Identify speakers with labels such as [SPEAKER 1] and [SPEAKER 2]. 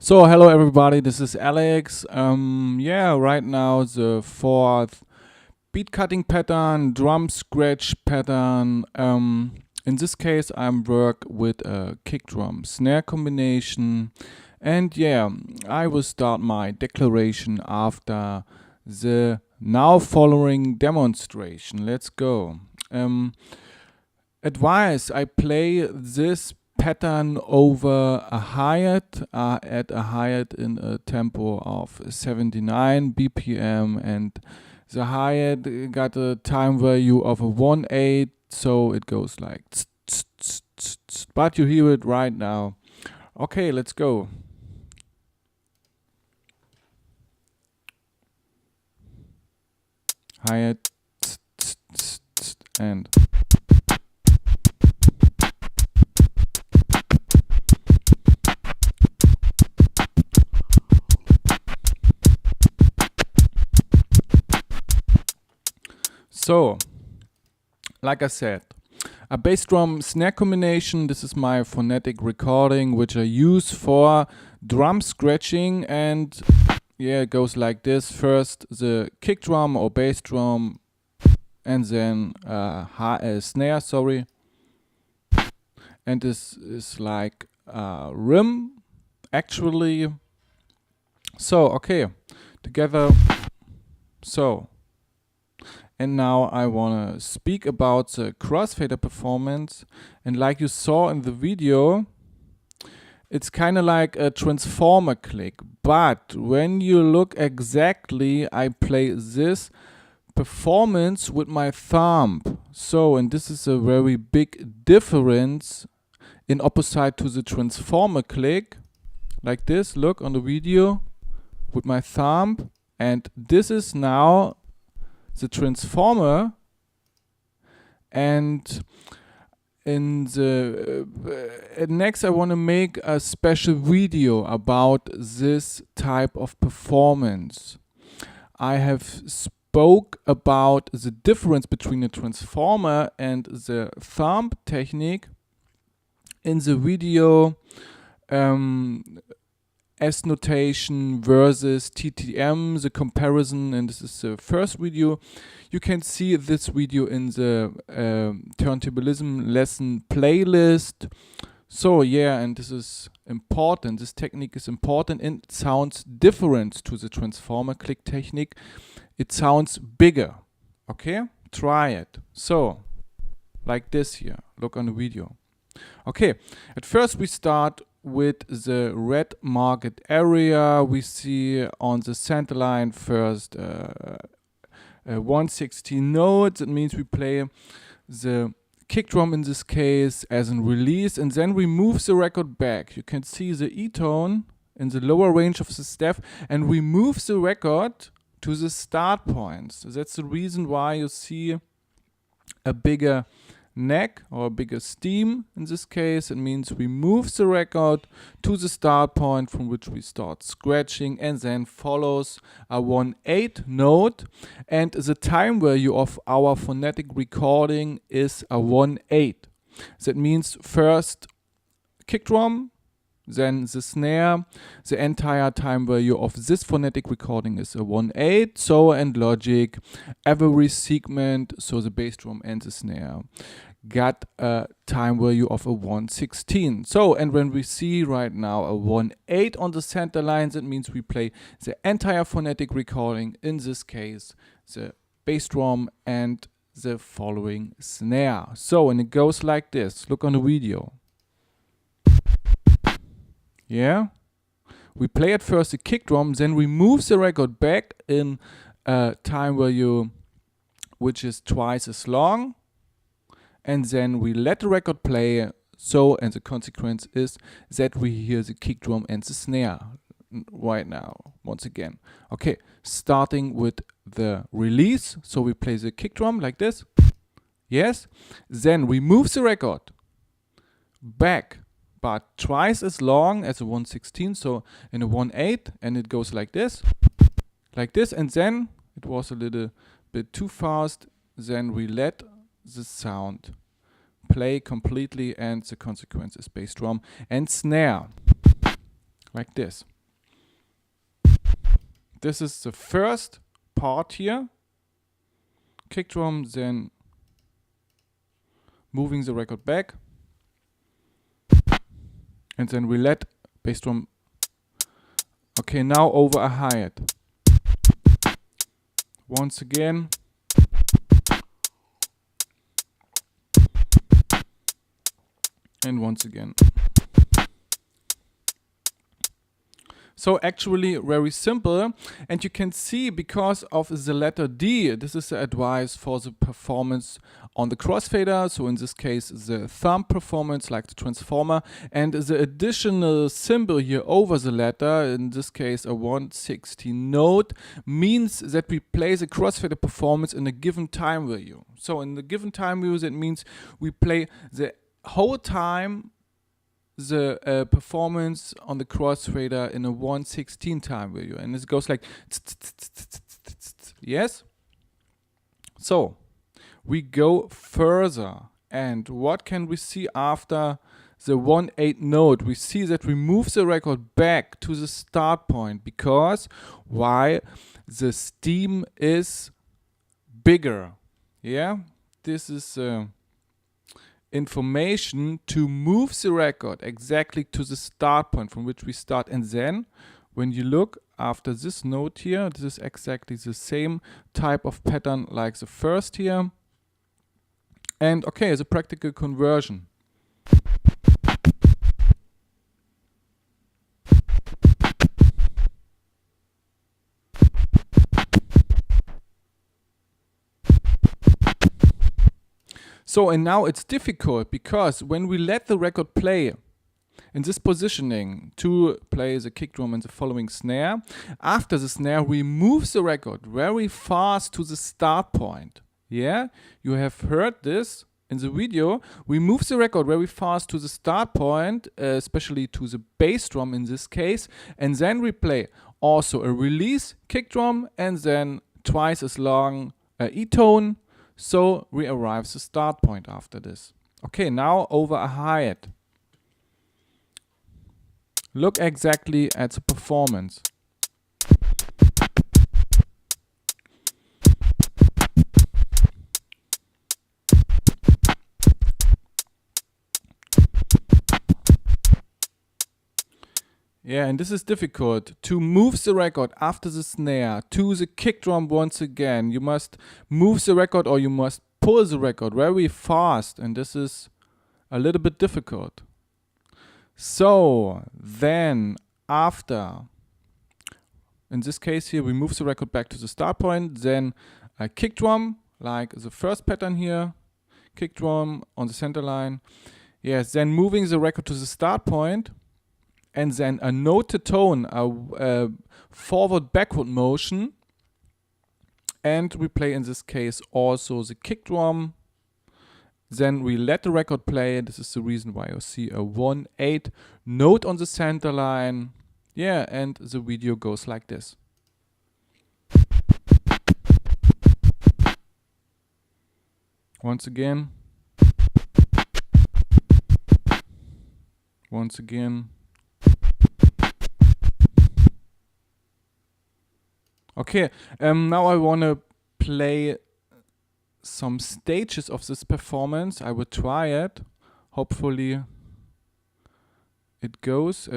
[SPEAKER 1] So hello everybody, this is Alex. Right now the fourth beat cutting pattern, drum scratch pattern. In this case I'm work with a kick drum snare combination, and I will start my declaration after the now following demonstration. Let's go. Advice: I play this pattern over a hi-hat, at a hi-hat in a tempo of 79 BPM, and the hi-hat got a time value of a 1/8, so it goes like tss, tss, tss, tss, tss. But you hear it right now. Okay, let's go. Hi-hat, tss, tss, tss, tss, and so, like I said, a bass drum snare combination. This is my phonetic recording, which I use for drum scratching, and it goes like this. First the kick drum or bass drum, and then snare, sorry. And this is like a rim, actually. So, okay, together. So. And now I want to speak about the crossfader performance. And like you saw in the video, it's kind of like a transformer click. But when you look exactly, I play this performance with my thumb. So, and this is a very big difference in opposite to the transformer click. Like this, look on the video with my thumb. And this is now the transformer, and in the next I want to make a special video about this type of performance. I have spoke about the difference between the transformer and the thumb technique in the video S notation versus TTM, the comparison, and this is the first video. You can see this video in the turntablism lesson playlist. So and this is important. This technique is important, and it sounds different to the transformer click technique. It sounds bigger. Okay, try it. So, like this here. Look on the video. Okay, at first we start with the red marked area. We see on the center line first 116 notes. It means we play the kick drum in this case as a release, and then we move the record back. You can see the E tone in the lower range of the staff, and we move the record to the start point. So that's the reason why you see a bigger neck or a bigger stem. In this case, it means we move the record to the start point from which we start scratching, and then follows a 1/8 note, and the time value of our phonetic recording is a 1/8. That means first kick drum, then the snare. The entire time value of this phonetic recording is a 1/8. So, and logic, every segment, so the bass drum and the snare, got a time value of a 116. So, and when we see right now a 1/8 on the center line, that means we play the entire phonetic recording, in this case the bass drum and the following snare. So, and it goes like this. Look on the video. We play at first the kick drum, then we move the record back in a time value which is twice as long, and then we let the record play. So, and the consequence is that we hear the kick drum and the snare right now once again. Okay, starting with the release. So we play the kick drum like this. Yes, then we move the record back, but twice as long as a 116, so in a 1/8, and it goes like this, and then it was a little bit too fast. Then we let the sound play completely, and the consequence is bass drum and snare, like this. This is the first part here. Kick drum, then moving the record back. And then we let bass drum. Okay, now over a hi-hat. Once again. And once again. So actually very simple, and you can see because of the letter D, this is the advice for the performance on the crossfader, so in this case the thumb performance like the transformer, and the additional symbol here over the letter, in this case a 116 note, means that we play the crossfader performance in a given time value. So in the given time value that means we play the whole time the performance on the crossfader in a 116 time value, and this goes like yes. So we go further, and what can we see after the 1/8 note? We see that we move the record back to the start point because why? The stem is bigger. Yeah, this is information to move the record exactly to the start point from which we start. And then when you look after this note here, this is exactly the same type of pattern like the first here. And okay, it's a practical conversion. So, and now it's difficult because when we let the record play in this positioning to play the kick drum and the following snare, after the snare we move the record very fast to the start point. Yeah, you have heard this in the video. We move the record very fast to the start point, especially to the bass drum in this case, and then we play also a release kick drum and then twice as long E-tone. So we arrive at the start point after this. Okay, now over a hi-hat. Look exactly at the performance. Yeah, and this is difficult. To move the record after the snare to the kick drum once again, you must move the record or you must pull the record very fast, and this is a little bit difficult. So then after, in this case here, we move the record back to the start point, then a kick drum, like the first pattern here, kick drum on the center line. Yes, then moving the record to the start point, and then a note to tone, a forward-backward motion. And we play in this case also the kick drum. Then we let the record play. This is the reason why you see a 1/8 note on the center line. Yeah, and the video goes like this. Once again. Once again. Okay, now I want to play some stages of this performance. I will try it. Hopefully it goes.